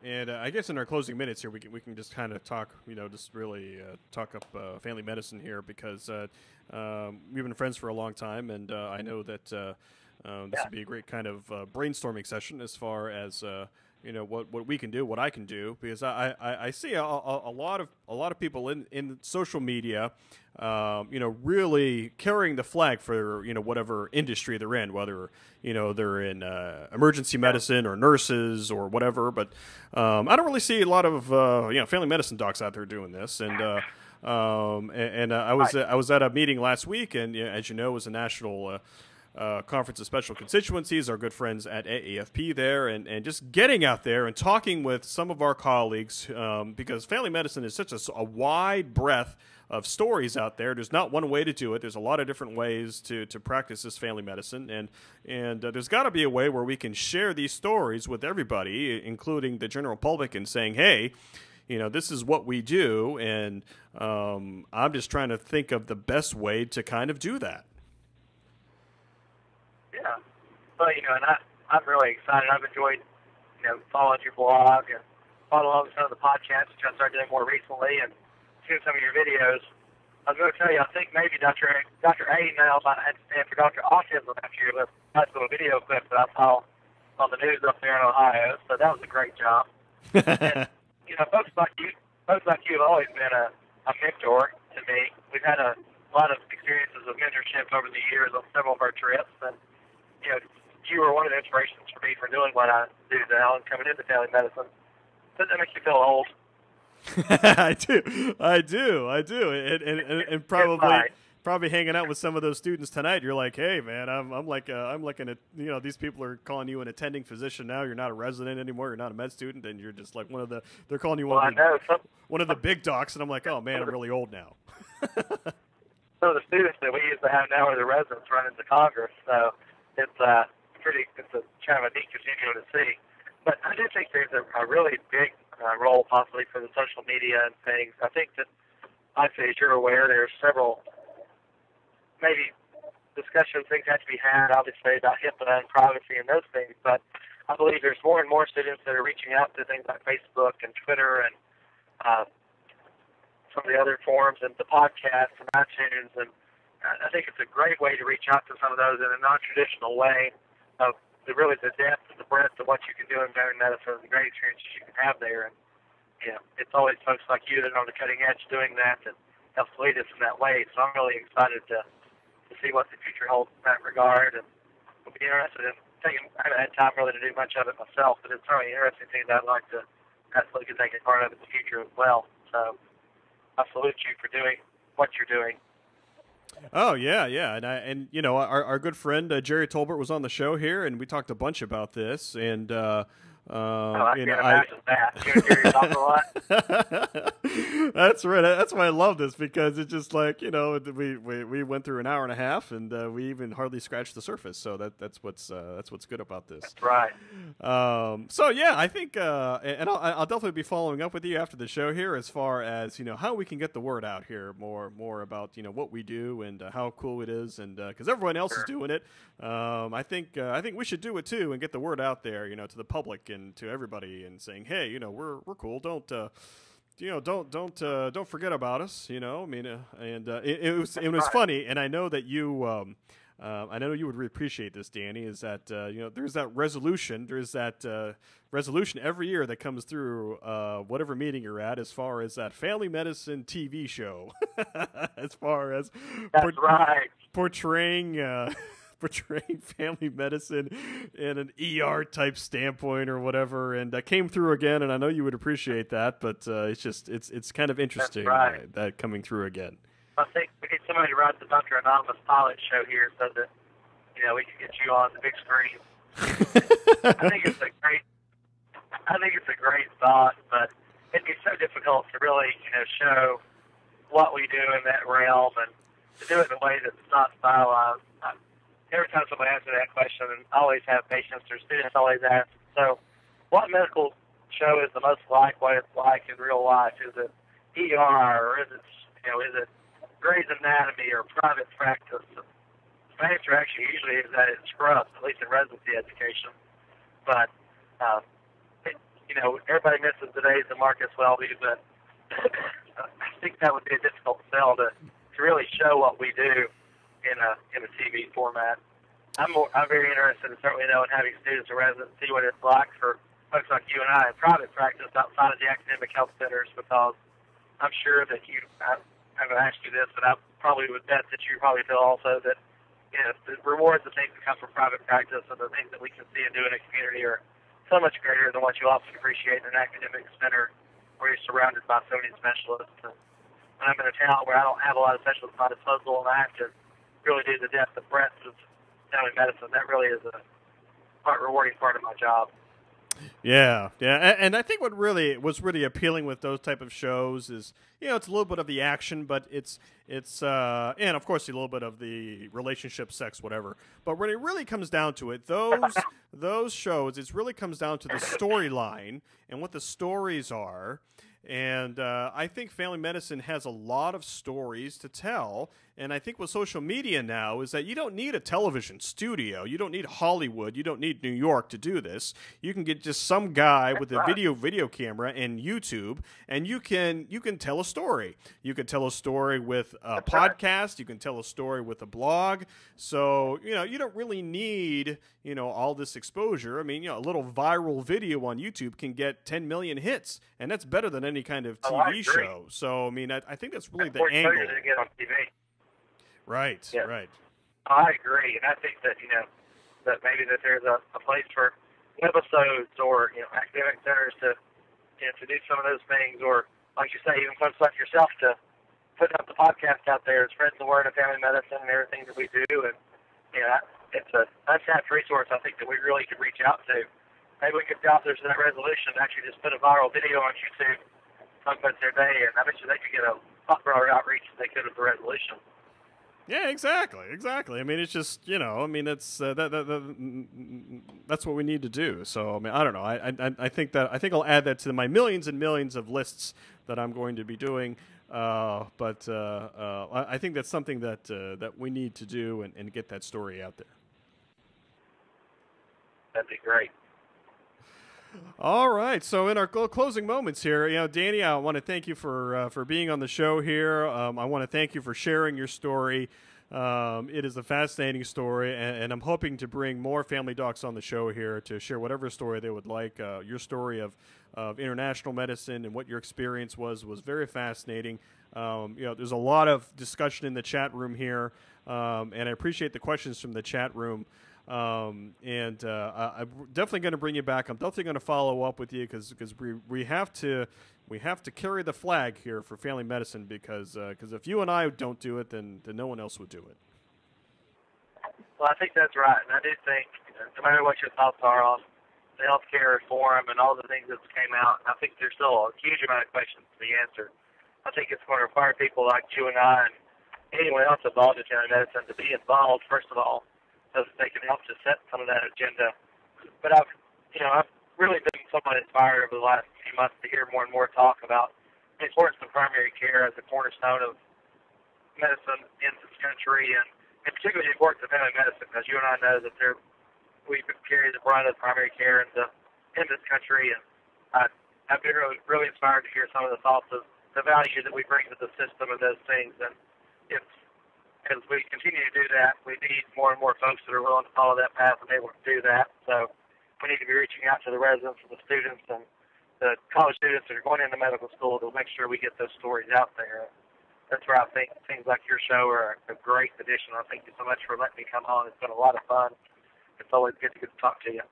And I guess in our closing minutes here, we can just kind of talk, just really talk up family medicine here because we've been friends for a long time, and I know that this Yeah. would be a great kind of brainstorming session as far as what we can do, what I can do, because I see a lot of people in social media, really carrying the flag for whatever industry they're in, whether they're in emergency Yeah. medicine or nurses or whatever. But I don't really see a lot of family medicine docs out there doing this, and Right. I was at a meeting last week, and as you know, it was a national Conference of Special Constituencies, our good friends at AAFP there, and just getting out there and talking with some of our colleagues, because family medicine is such a wide breadth of stories out there. There's not one way to do it. There's a lot of different ways to practice this family medicine, and there's got to be a way where we can share these stories with everybody, including the general public, and saying, hey, this is what we do, and I'm just trying to think of the best way to kind of do that. Yeah. Well, and I'm really excited. I've enjoyed, following your blog and following some of the podcasts, which I started doing more recently, and seeing some of your videos. I was going to tell you, I think maybe Dr. A now might have to stand for Dr. Autism after your nice little video clip that I saw on the news up there in Ohio. So that was a great job. And, folks like you have always been a mentor to me. We've had a lot of experiences of mentorship over the years on several of our trips, and you were one of the inspirations for me for doing what I do now and coming into family medicine. Doesn't that make you feel old? I do, and It's fine. probably hanging out with some of those students tonight. You're like, hey man, these people are calling you an attending physician now. You're not a resident anymore. You're not a med student, and you're just like they're calling you Well, I know one of the big docs, and I'm like, oh man, I'm really old now. some of the students that we used to have now are the residents running to Congress. So it's it's a kind of a neat continuum to see. But I do think there's a really big role possibly for the social media and things. I think that, obviously, as you're aware, there are several maybe discussions, things have to be had, obviously, about HIPAA and privacy and those things. But I believe there's more and more students that are reaching out to things like Facebook and Twitter and some of the other forums and the podcasts and iTunes. And I think it's a great way to reach out to some of those in a non-traditional way of the depth and the breadth of what you can do in family medicine and the great experiences you can have there. And, it's always folks like you that are on the cutting edge doing that and helps lead us in that way. So I'm really excited to see what the future holds in that regard. And we'll be interested in taking, I haven't had time really to do much of it myself, but it's certainly an interesting thing that I'd like to absolutely take a part of in the future as well. So I salute you for doing what you're doing. Oh yeah, and our good friend Jerry Tolbert was on the show here, and we talked a bunch about this, and I can't imagine that. You and Gary talk a lot. That's right. That's why I love this, because it's just like we went through an hour and a half, and we even hardly scratched the surface. So that's what's good about this. That's right. So yeah, I think, and I'll definitely be following up with you after the show here, as far as how we can get the word out here more about what we do and how cool it is, and because everyone else is doing it, I think we should do it too and get the word out there, to the public and to everybody, and saying, hey, we're cool. Don't forget about us. I mean, it was funny, and I know that you. I know you would appreciate this, Danny. Is that there's that resolution. There's that resolution every year that comes through whatever meeting you're at, as far as that family medicine TV show, as far as That's right. portraying. Portraying family medicine in an ER type standpoint or whatever, and that came through again, and I know you would appreciate that, but it's kind of interesting. That's right. That coming through again. I think we need somebody to write the Dr. Anonymous pilot show here so that we can get you on the big screen. I think it's a great thought, but it'd be so difficult to really show what we do in that realm and to do it in a way that's not stylized. Every time somebody asks me that question, and I always have patients or students always ask, so what medical show is the most like what it's like in real life? Is it ER, or is it Grey's Anatomy or private practice? And the answer actually usually is that it's Scrubs, at least in residency education. But you know, everybody misses the days of Marcus Welby, but I think that would be a difficult sell to really show what we do in a TV format. I'm very interested in certainly knowing, having students or residents see what it's like for folks like you and I in private practice outside of the academic health centers, because I'm sure that I haven't asked you this, but I probably would bet that you probably feel also that, you know, the rewards of things that come from private practice and the things that we can see and do in a community are so much greater than what you often appreciate in an academic center where you're surrounded by so many specialists. And when I'm in a town where I don't have a lot of specialists at my disposal and I have to really do the depth and breadth of family medicine, that really is a quite rewarding part of my job. Yeah, yeah, and I think what really was really appealing with those type of shows is, you know, it's a little bit of the action, but it's and of course a little bit of the relationship, sex, whatever. But when it really comes down to it, those shows, it really comes down to the storyline and what the stories are. And I think family medicine has a lot of stories to tell. And I think with social media now is that you don't need a television studio. You don't need Hollywood. You don't need New York to do this. You can get just some guy with a video camera and YouTube, and you can tell a story. You can tell a story with a podcast. You can tell a story with a blog. So, you know, you don't really need, you know, all this exposure. I mean, you know, a little viral video on YouTube can get 10 million hits, and that's better than any kind of TV show. So, I mean, I think that's really the angle. To get on TV. Right, yeah. Right. I agree, and I think that, you know, that maybe that there's a place for webisodes or, you know, academic centers to, you know, to do some of those things, or like you say, even folks like yourself to put up the podcast out there, spread the word of family medicine and everything that we do, and you know, it's a untapped resource I think that we really could reach out to. Maybe we could get out there to that resolution and actually just put a viral video on YouTube, talk about their day, and I bet you they could get a lot broader outreach than they could with the resolution. Yeah, exactly. I mean, it's just, you know, I mean, that's what we need to do. So, I mean, I don't know. I think I'll add that to my millions and millions of lists that I'm going to be doing. But I think that's something that we need to do and get that story out there. That'd be great. All right. So in our closing moments here, you know, Danny, I want to thank you for being on the show here. I want to thank you for sharing your story. It is a fascinating story, and I'm hoping to bring more family docs on the show here to share whatever story they would like. Your story of international medicine and what your experience was very fascinating. You know, there's a lot of discussion in the chat room here, and I appreciate the questions from the chat room. I'm definitely going to bring you back. I'm definitely going to follow up with you because we have to carry the flag here for family medicine because if you and I don't do it, then no one else would do it. Well, I think that's right, and I do think, you know, no matter what your thoughts are on the healthcare reform and all the things that came out, I think there's still a huge amount of questions to be answered. I think it's going to require people like you and I and anyone else involved in family medicine to be involved, first of all, so that they can help to set some of that agenda. But I've really been somewhat inspired over the last few months to hear more and more talk about the importance of primary care as a cornerstone of medicine in this country, and particularly the importance of family medicine, because you and I know that we carry the brunt of primary care in this country, and I've been really inspired to hear some of the thoughts of the value that we bring to the system and those things, and as we continue to do that, we need more and more folks that are willing to follow that path and able to do that. So we need to be reaching out to the residents and the students and the college students that are going into medical school to make sure we get those stories out there. That's where I think things like your show are a great addition. I thank you so much for letting me come on. It's been a lot of fun. It's always good to talk to you.